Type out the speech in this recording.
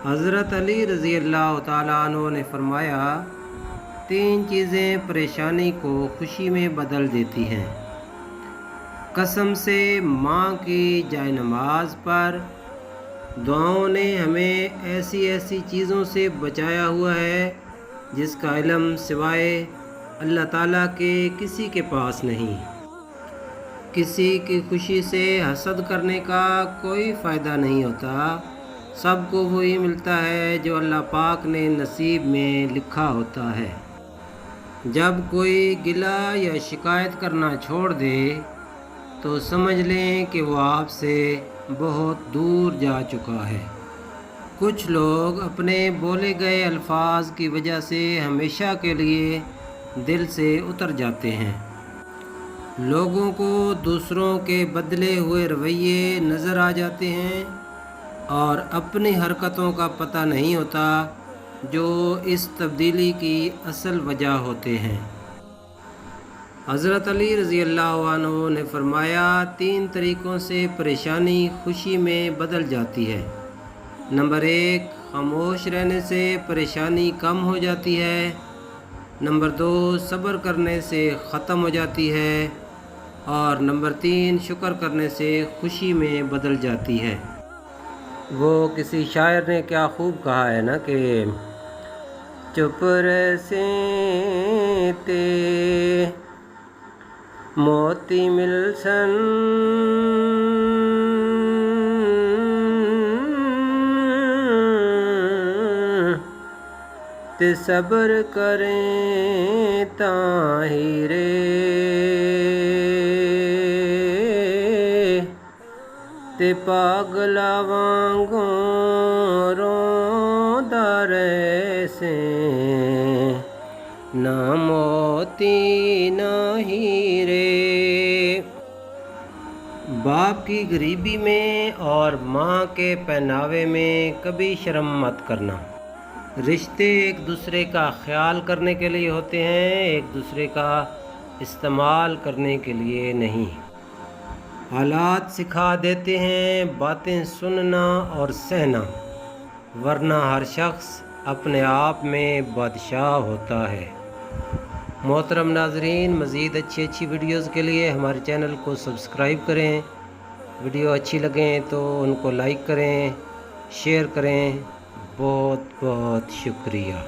حضرت علی رضی اللہ تعالیٰ عنہ نے فرمایا، 3 چیزیں پریشانی کو خوشی میں بدل دیتی ہیں۔ قسم سے ماں کی جائے نماز پر دعاؤں نے ہمیں ایسی چیزوں سے بچایا ہوا ہے جس کا علم سوائے اللہ تعالیٰ کے کسی کے پاس نہیں۔ کسی کی خوشی سے حسد کرنے کا کوئی فائدہ نہیں ہوتا، سب کو وہی ملتا ہے جو اللہ پاک نے نصیب میں لکھا ہوتا ہے۔ جب کوئی گلہ یا شکایت کرنا چھوڑ دے تو سمجھ لیں کہ وہ آپ سے بہت دور جا چکا ہے۔ کچھ لوگ اپنے بولے گئے الفاظ کی وجہ سے ہمیشہ کے لیے دل سے اتر جاتے ہیں۔ لوگوں کو دوسروں کے بدلے ہوئے رویے نظر آ جاتے ہیں اور اپنی حرکتوں کا پتہ نہیں ہوتا جو اس تبدیلی کی اصل وجہ ہوتے ہیں۔ حضرت علی رضی اللہ عنہ نے فرمایا، 3 طریقوں سے پریشانی خوشی میں بدل جاتی ہے۔ نمبر 1، خاموش رہنے سے پریشانی کم ہو جاتی ہے۔ نمبر 2، صبر کرنے سے ختم ہو جاتی ہے۔ اور نمبر 3، شکر کرنے سے خوشی میں بدل جاتی ہے۔ وہ کسی شاعر نے کیا خوب کہا ہے نا کہ چپ رسیں تے موتی ملسن، تے صبر کریں تاں ہیرے، تے پاگلا وانگوں روندا رہسیں، نہ موتی نہ ہیرے۔ باپ کی غریبی میں اور ماں کے پہناوے میں کبھی شرم مت کرنا۔ رشتے ایک دوسرے کا خیال کرنے کے لیے ہوتے ہیں، ایک دوسرے کا استعمال کرنے کے لیے نہیں۔ حالات سکھا دیتے ہیں باتیں سننا اور سہنا، ورنہ ہر شخص اپنے آپ میں بادشاہ ہوتا ہے۔ محترم ناظرین، مزید اچھی ویڈیوز کے لیے ہمارے چینل کو سبسکرائب کریں۔ ویڈیو اچھی لگیں تو ان کو لائک کریں، شیئر کریں۔ بہت شکریہ۔